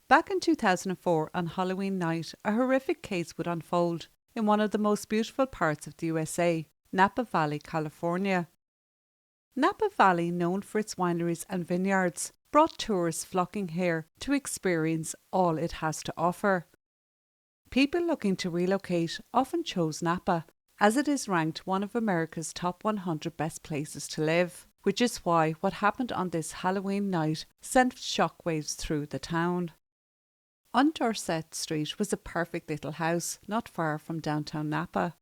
Back in 2004, on Halloween night, a horrific case would unfold in one of the most beautiful parts of the USA, Napa Valley, California. Napa Valley, known for its wineries and vineyards, brought tourists flocking here to experience all it has to offer. People looking to relocate often chose Napa, as it is ranked one of America's top 100 best places to live, which is why what happened on this Halloween night sent shockwaves through the town. On Dorset Street was a perfect little house not far from downtown Napa.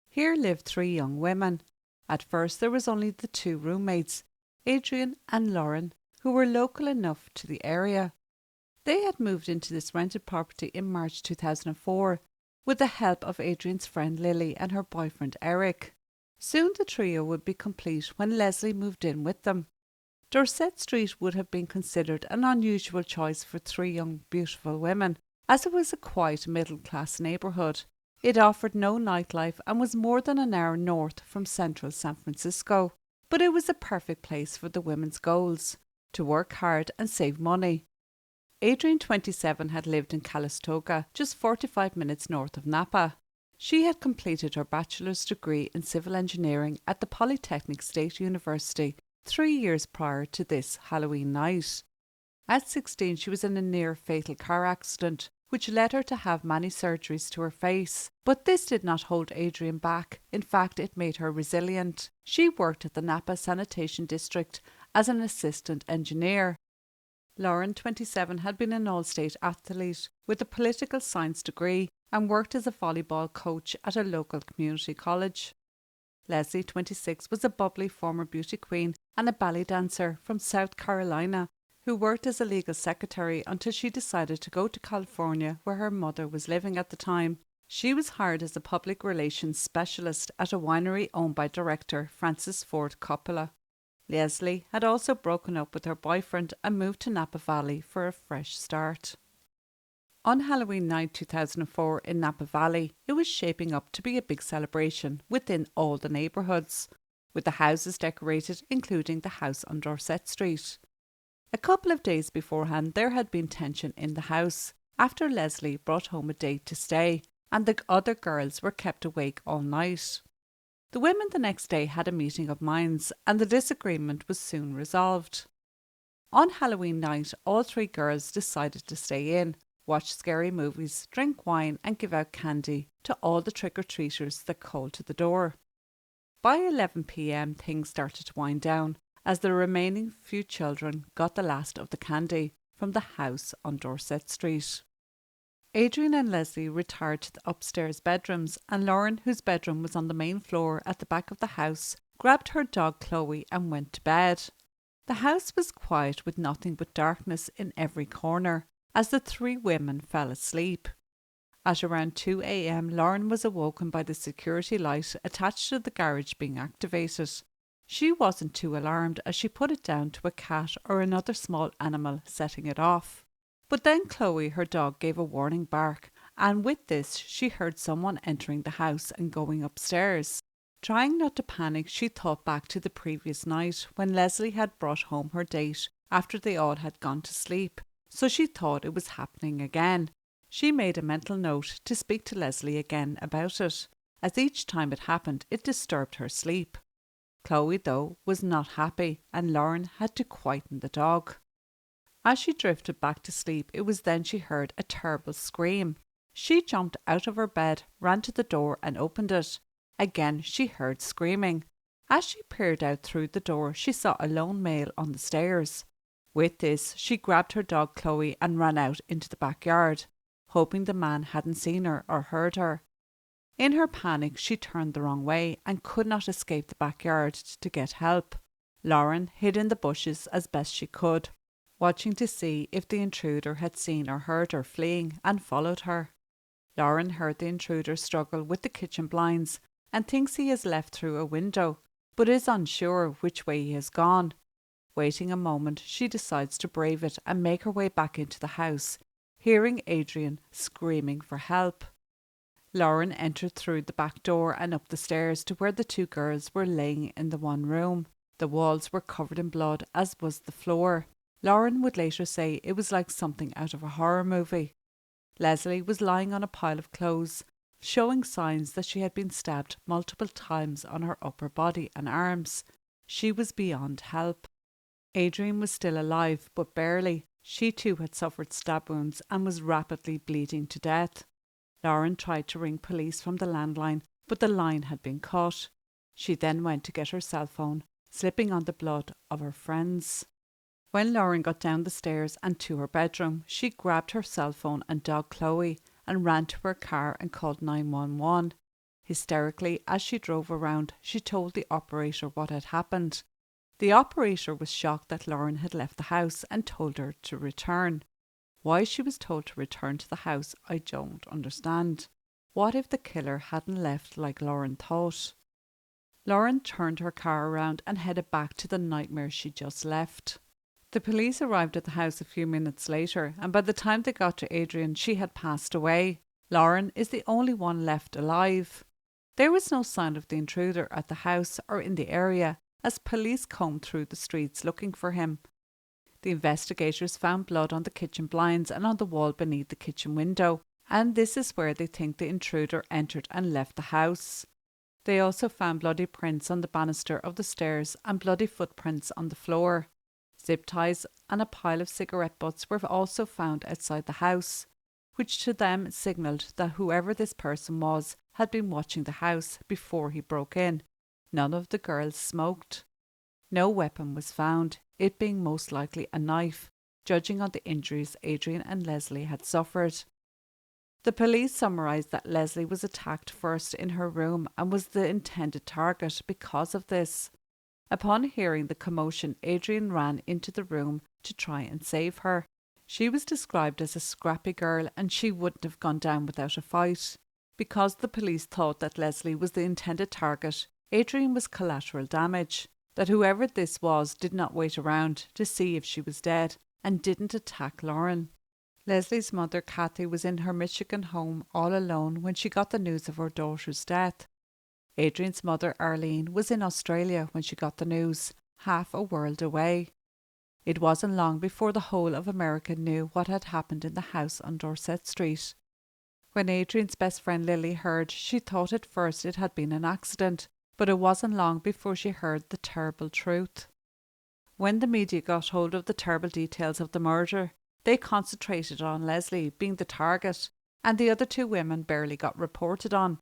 Here lived three young women. At first there was only the two roommates, Adrian and Lauren, who were local enough to the area. They had moved into this rented property in March 2004 with the help of Adrian's friend Lily and her boyfriend Eric. Soon the trio would be complete when Leslie moved in with them. Dorset Street would have been considered an unusual choice for three young beautiful women, as it was a quiet middle-class neighbourhood. It offered no nightlife and was more than an hour north from central San Francisco. But it was a perfect place for the women's goals: to work hard and save money. Adrian, 27, had lived in Calistoga, just 45 minutes north of Napa. She had completed her bachelor's degree in civil engineering at the Polytechnic State University 3 years prior to this Halloween night. At 16, she was in a near-fatal car accident, which led her to have many surgeries to her face. But this did not hold Adrian back. In fact, it made her resilient. She worked at the Napa Sanitation District as an assistant engineer. Lauren, 27, had been an all-state athlete with a political science degree and worked as a volleyball coach at a local community college. Leslie, 26, was a bubbly former beauty queen and a ballet dancer from South Carolina who worked as a legal secretary until she decided to go to California, where her mother was living at the time. She was hired as a public relations specialist at a winery owned by director Francis Ford Coppola. Leslie had also broken up with her boyfriend and moved to Napa Valley for a fresh start. On Halloween night 2004 in Napa Valley, it was shaping up to be a big celebration within all the neighbourhoods, with the houses decorated, including the house on Dorset Street. A couple of days beforehand, there had been tension in the house after Leslie brought home a date to stay, and the other girls were kept awake all night. The women the next day had a meeting of minds, and the disagreement was soon resolved. On Halloween night, all three girls decided to stay in, watch scary movies, drink wine and give out candy to all the trick-or-treaters that called to the door. By 11 p.m. things started to wind down as the remaining few children got the last of the candy from the house on Dorset Street. Adrian and Leslie retired to the upstairs bedrooms, and Lauren, whose bedroom was on the main floor at the back of the house, grabbed her dog Chloe and went to bed. The house was quiet with nothing but darkness in every corner as the three women fell asleep. At around 2 a.m, Lauren was awoken by the security light attached to the garage being activated. She wasn't too alarmed as she put it down to a cat or another small animal setting it off. But then Chloe, her dog, gave a warning bark, and with this she heard someone entering the house and going upstairs. Trying not to panic, she thought back to the previous night when Leslie had brought home her date after they all had gone to sleep, so she thought it was happening again. She made a mental note to speak to Leslie again about it, as each time it happened it disturbed her sleep. Chloe, though, was not happy, and Lauren had to quieten the dog. As she drifted back to sleep, it was then she heard a terrible scream. She jumped out of her bed, ran to the door and opened it. Again she heard screaming. As she peered out through the door, she saw a lone male on the stairs. With this, she grabbed her dog Chloe and ran out into the backyard, hoping the man hadn't seen her or heard her. In her panic, she turned the wrong way and could not escape the backyard to get help. Lauren hid in the bushes as best she could, watching to see if the intruder had seen or heard her fleeing and followed her. Lauren heard the intruder struggle with the kitchen blinds and thinks he has left through a window, but is unsure which way he has gone. Waiting a moment, she decides to brave it and make her way back into the house, hearing Adrian screaming for help. Lauren entered through the back door and up the stairs to where the two girls were laying in the one room. The walls were covered in blood, as was the floor. Lauren would later say it was like something out of a horror movie. Leslie was lying on a pile of clothes, showing signs that she had been stabbed multiple times on her upper body and arms. She was beyond help. Adrian was still alive, but barely. She too had suffered stab wounds and was rapidly bleeding to death. Lauren tried to ring police from the landline, but the line had been cut. She then went to get her cell phone, slipping on the blood of her friends. When Lauren got down the stairs and to her bedroom, she grabbed her cell phone and dog Chloe and ran to her car and called 911. Hysterically, as she drove around, she told the operator what had happened. The operator was shocked that Lauren had left the house and told her to return. Why she was told to return to the house, I don't understand. What if the killer hadn't left like Lauren thought? Lauren turned her car around and headed back to the nightmare she just left. The police arrived at the house a few minutes later, and by the time they got to Adrian, she had passed away. Lauren is the only one left alive. There was no sign of the intruder at the house or in the area, as police combed through the streets looking for him. The investigators found blood on the kitchen blinds and on the wall beneath the kitchen window, and this is where they think the intruder entered and left the house. They also found bloody prints on the banister of the stairs and bloody footprints on the floor. Zip ties and a pile of cigarette butts were also found outside the house, which to them signalled that whoever this person was had been watching the house before he broke in. None of the girls smoked. No weapon was found, it being most likely a knife, judging on the injuries Adrian and Leslie had suffered. The police summarised that Leslie was attacked first in her room and was the intended target because of this. Upon hearing the commotion, Adrian ran into the room to try and save her. She was described as a scrappy girl and she wouldn't have gone down without a fight. Because the police thought that Leslie was the intended target, Adrian was collateral damage, that whoever this was did not wait around to see if she was dead and didn't attack Lauren. Leslie's mother, Kathy, was in her Michigan home all alone when she got the news of her daughter's death. Adrian's mother, Arlene, was in Australia when she got the news, half a world away. It wasn't long before the whole of America knew what had happened in the house on Dorset Street. When Adrian's best friend Lily heard, she thought at first it had been an accident, but it wasn't long before she heard the terrible truth. When the media got hold of the terrible details of the murder, they concentrated on Leslie being the target, and the other two women barely got reported on.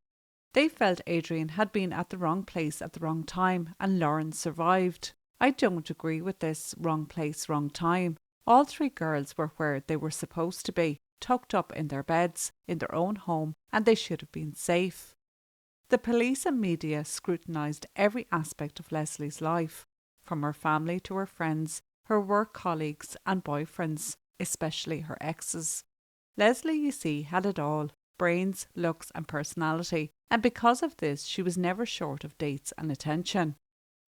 They felt Adrian had been at the wrong place at the wrong time, and Lauren survived. I don't agree with this wrong place, wrong time. All three girls were where they were supposed to be, tucked up in their beds, in their own home, and they should have been safe. The police and media scrutinised every aspect of Leslie's life, from her family to her friends, her work colleagues and boyfriends, especially her exes. Leslie, you see, had it all: brains, looks and personality, and because of this she was never short of dates and attention.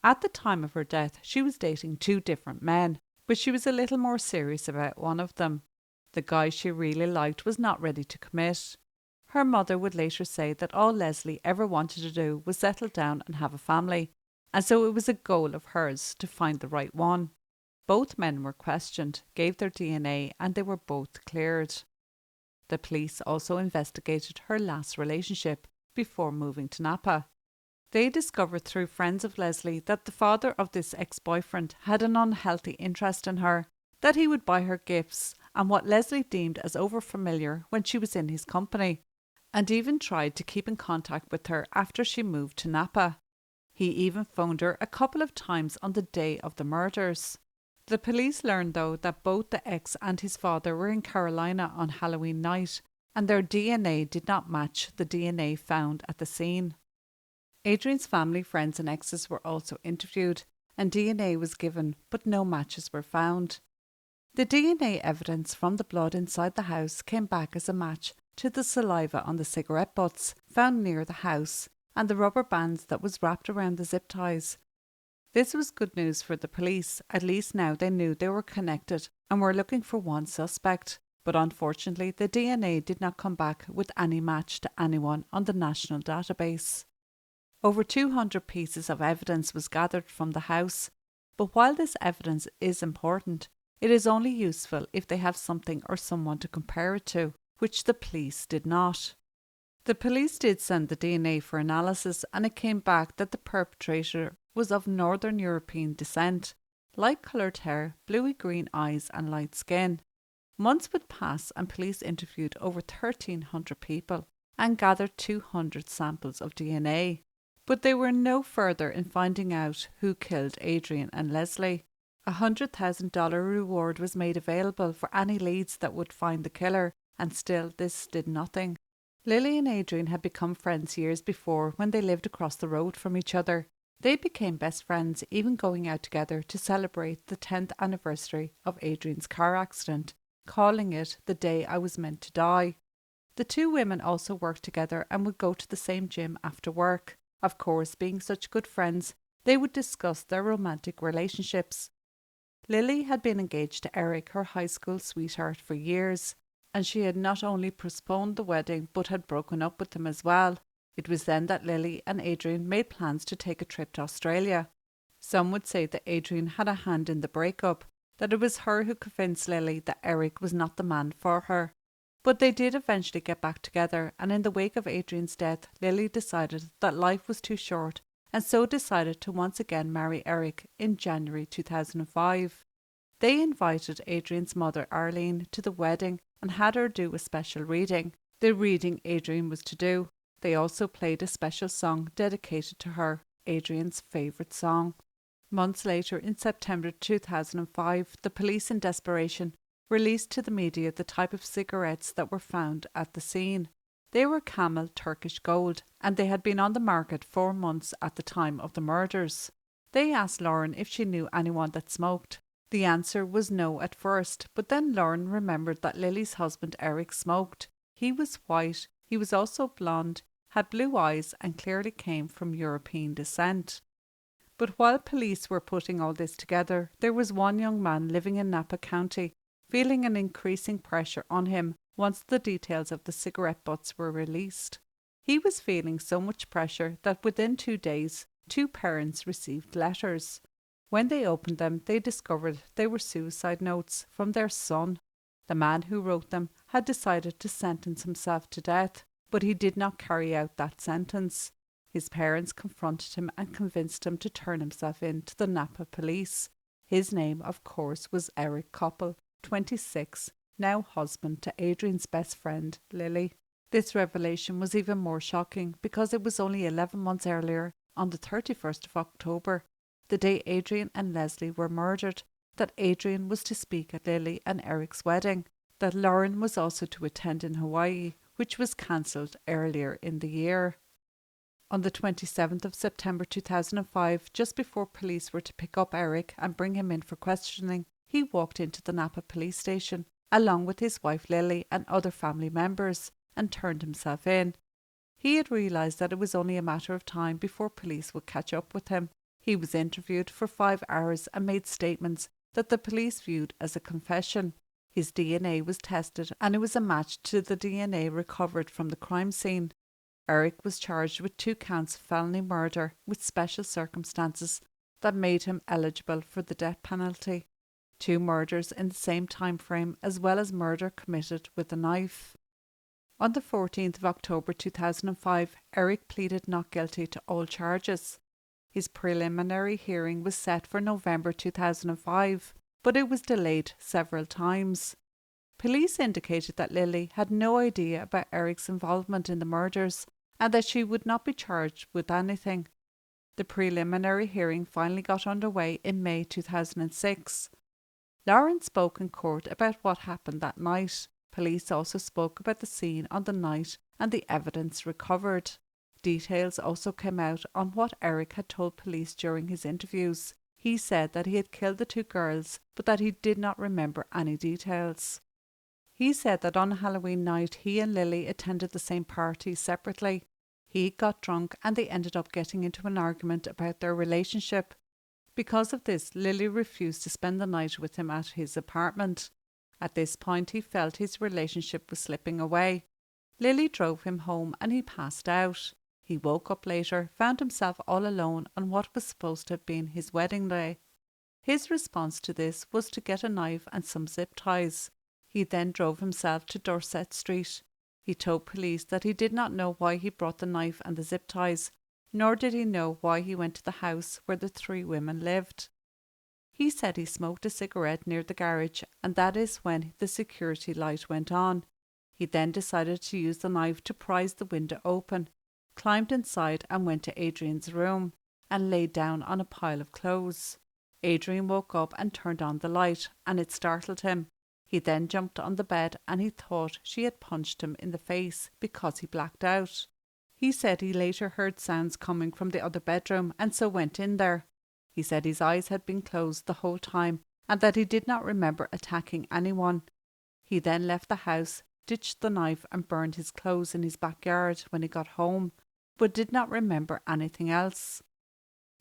At the time of her death she was dating two different men, but she was a little more serious about one of them. The guy she really liked was not ready to commit. Her mother would later say that all Leslie ever wanted to do was settle down and have a family, and so it was a goal of hers to find the right one. Both men were questioned, gave their DNA, and they were both cleared. The police also investigated her last relationship before moving to Napa. They discovered through friends of Leslie that the father of this ex-boyfriend had an unhealthy interest in her, that he would buy her gifts and what Leslie deemed as overfamiliar when she was in his company, and even tried to keep in contact with her after she moved to Napa. He even phoned her a couple of times on the day of the murders. The police learned though that both the ex and his father were in Carolina on Halloween night, and their DNA did not match the DNA found at the scene. Adrian's family, friends and exes were also interviewed, and DNA was given, but no matches were found. The DNA evidence from the blood inside the house came back as a match to the saliva on the cigarette butts found near the house and the rubber bands that was wrapped around the zip ties. This was good news for the police. At least now they knew they were connected and were looking for one suspect, but unfortunately the DNA did not come back with any match to anyone on the national database. Over 200 pieces of evidence was gathered from the house, but while this evidence is important, It is only useful if they have something or someone to compare it to, which the police did not. The police did send the DNA for analysis, and it came back that the perpetrator was of Northern European descent, light-coloured hair, bluey-green eyes and light skin. Months would pass and police interviewed over 1,300 people and gathered 200 samples of DNA. But they were no further in finding out who killed Adrian and Leslie. A $100,000 reward was made available for any leads that would find the killer, and still this did nothing. Lily and Adrian had become friends years before when they lived across the road from each other. They became best friends, even going out together to celebrate the 10th anniversary of Adrian's car accident, calling it the day I was meant to die. The two women also worked together and would go to the same gym after work. Of course, being such good friends, they would discuss their romantic relationships. Lily had been engaged to Eric, her high school sweetheart, for years, and she had not only postponed the wedding but had broken up with him as well. It was then that Lily and Adrian made plans to take a trip to Australia. Some would say that Adrian had a hand in the breakup, that it was her who convinced Lily that Eric was not the man for her. But they did eventually get back together, and in the wake of Adrian's death, Lily decided that life was too short and so decided to once again marry Eric in January 2005. They invited Adrian's mother Arlene to the wedding and had her do a special reading, the reading Adrian was to do. They also played a special song dedicated to her, Adrian's favourite song. Months later, in September 2005, the police in desperation released to the media the type of cigarettes that were found at the scene. They were Camel Turkish Gold, and they had been on the market 4 months at the time of the murders. They asked Lauren if she knew anyone that smoked. The answer was no at first, but then Lauren remembered that Lily's husband Eric smoked. He was white, he was also blonde, had blue eyes and clearly came from European descent. But while police were putting all this together, there was one young man living in Napa County, feeling an increasing pressure on him once the details of the cigarette butts were released. He was feeling so much pressure that within 2 days, 2 parents received letters. When they opened them, they discovered they were suicide notes from their son. The man who wrote them had decided to sentence himself to death, but he did not carry out that sentence. His parents confronted him and convinced him to turn himself in to the Napa police. His name, of course, was Eric Koppel, 26, now husband to Adrian's best friend, Lily. This revelation was even more shocking because it was only 11 months earlier, on the 31st of October, the day Adrian and Leslie were murdered, that Adrian was to speak at Lily and Eric's wedding, that Lauren was also to attend in Hawaii, which was cancelled earlier in the year. On the 27th of September 2005, just before police were to pick up Eric and bring him in for questioning, he walked into the Napa police station, along with his wife Lily and other family members, and turned himself in. He had realised that it was only a matter of time before police would catch up with him. He was interviewed for 5 hours and made statements that the police viewed as a confession. His DNA was tested and it was a match to the DNA recovered from the crime scene. Eric was charged with 2 counts of felony murder with special circumstances that made him eligible for the death penalty. 2 murders in the same time frame, as well as murder committed with a knife. On the 14th of October 2005, Eric pleaded not guilty to all charges. His preliminary hearing was set for November 2005, but it was delayed several times. Police indicated that Lily had no idea about Eric's involvement in the murders and that she would not be charged with anything. The preliminary hearing finally got underway in May 2006. Lauren spoke in court about what happened that night. Police also spoke about the scene on the night and the evidence recovered. Details also came out on what Eric had told police during his interviews. He said that he had killed the 2 girls, but that he did not remember any details. He said that on Halloween night he and Lily attended the same party separately. He got drunk and they ended up getting into an argument about their relationship. Because of this, Lily refused to spend the night with him at his apartment. At this point, he felt his relationship was slipping away. Lily drove him home and he passed out. He woke up later, found himself all alone on what was supposed to have been his wedding day. His response to this was to get a knife and some zip ties. He then drove himself to Dorset Street. He told police that he did not know why he brought the knife and the zip ties, nor did he know why he went to the house where the three women lived. He said he smoked a cigarette near the garage, and that is when the security light went on. He then decided to use the knife to prise the window open, climbed inside and went to Adrian's room, and lay down on a pile of clothes. Adrian woke up and turned on the light, and it startled him. He then jumped on the bed and he thought she had punched him in the face because he blacked out. He said he later heard sounds coming from the other bedroom and so went in there. He said his eyes had been closed the whole time and that he did not remember attacking anyone. He then left the house, ditched the knife and burned his clothes in his backyard when he got home, but did not remember anything else.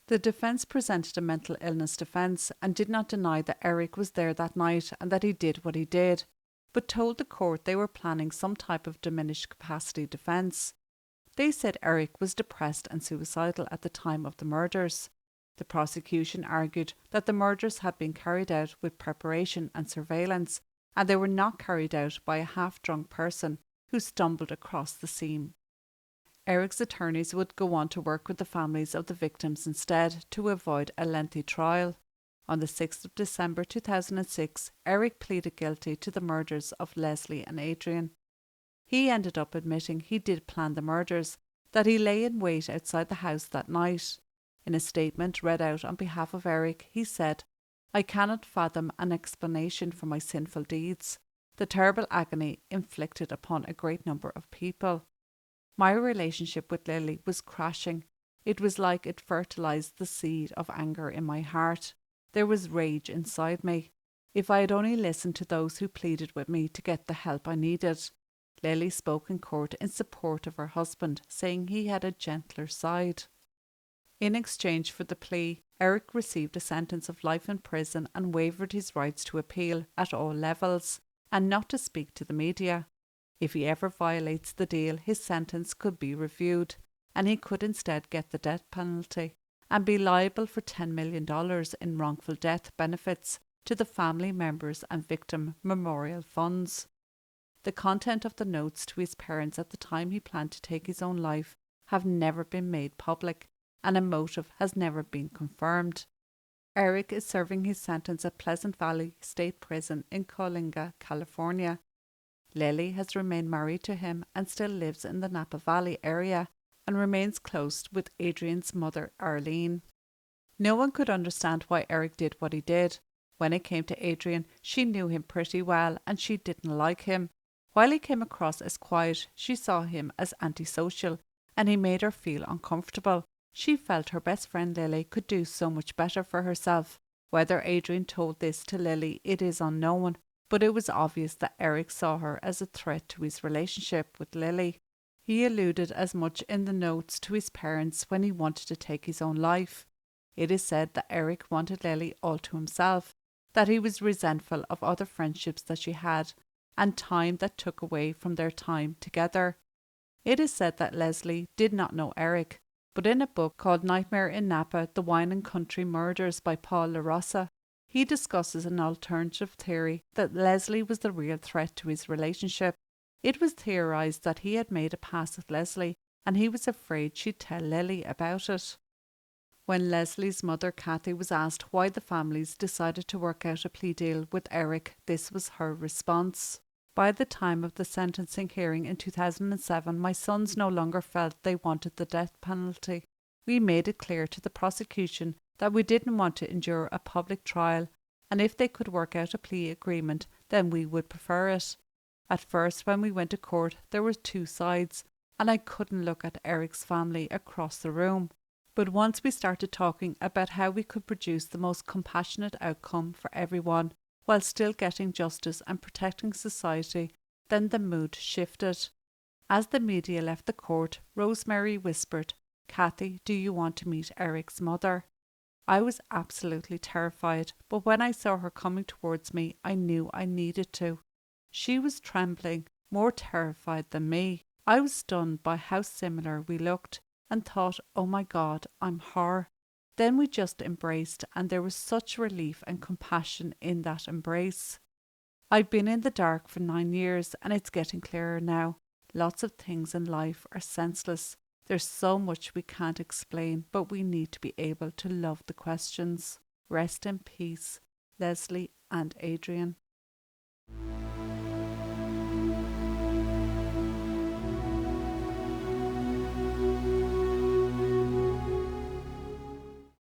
The defence presented a mental illness defence and did not deny that Eric was there that night and that he did what he did, but told the court they were planning some type of diminished capacity defence. They said Eric was depressed and suicidal at the time of the murders. The prosecution argued that the murders had been carried out with preparation and surveillance, and they were not carried out by a half-drunk person who stumbled across the scene. Eric's attorneys would go on to work with the families of the victims instead to avoid a lengthy trial. On the 6th of December 2006, Eric pleaded guilty to the murders of Leslie and Adrian. He ended up admitting he did plan the murders, that he lay in wait outside the house that night. In a statement read out on behalf of Eric, he said, "I cannot fathom an explanation for my sinful deeds, the terrible agony inflicted upon a great number of people. My relationship with Lily was crashing. It was like it fertilized the seed of anger in my heart. There was rage inside me. If I had only listened to those who pleaded with me to get the help I needed." Lily spoke in court in support of her husband, saying he had a gentler side. In exchange for the plea, Eric received a sentence of life in prison and waived his rights to appeal at all levels, and not to speak to the media. If he ever violates the deal, his sentence could be reviewed, and he could instead get the death penalty and be liable for $10 million in wrongful death benefits to the family members and victim memorial funds. The content of the notes to his parents at the time he planned to take his own life have never been made public, and a motive has never been confirmed. Eric is serving his sentence at Pleasant Valley State Prison in Coalinga, California. Lily has remained married to him and still lives in the Napa Valley area and remains close with Adrian's mother, Arlene. No one could understand why Eric did what he did. When it came to Adrian, she knew him pretty well and she didn't like him. While he came across as quiet, she saw him as antisocial, and he made her feel uncomfortable. She felt her best friend Lily could do so much better for herself. Whether Adrian told this to Lily, it is unknown, but it was obvious that Eric saw her as a threat to his relationship with Lily. He alluded as much in the notes to his parents when he wanted to take his own life. It is said that Eric wanted Lily all to himself, that he was resentful of other friendships that she had, and time that took away from their time together. It is said that Leslie did not know Eric, but in a book called Nightmare in Napa, The Wine and Country Murders by Paul LaRosa, he discusses an alternative theory that Leslie was the real threat to his relationship. It was theorized that he had made a pass at Leslie and he was afraid she'd tell Lily about it. When Leslie's mother Kathy was asked why the families decided to work out a plea deal with Eric, this was her response. "By the time of the sentencing hearing in 2007, my sons no longer felt they wanted the death penalty. We made it clear to the prosecution that we didn't want to endure a public trial, and if they could work out a plea agreement, then we would prefer it. At first, when we went to court, there were two sides, and I couldn't look at Eric's family across the room. But once we started talking about how we could produce the most compassionate outcome for everyone, while still getting justice and protecting society, then the mood shifted. As the media left the court, Rosemary whispered, 'Kathy, do you want to meet Eric's mother?' I was absolutely terrified, but when I saw her coming towards me, I knew I needed to. She was trembling, more terrified than me. I was stunned by how similar we looked, and thought, oh my God, I'm her. Then we just embraced, and there was such relief and compassion in that embrace. I've been in the dark for 9 years, and it's getting clearer now. Lots of things in life are senseless. There's so much we can't explain, but we need to be able to love the questions. Rest in peace, Leslie and Adrian.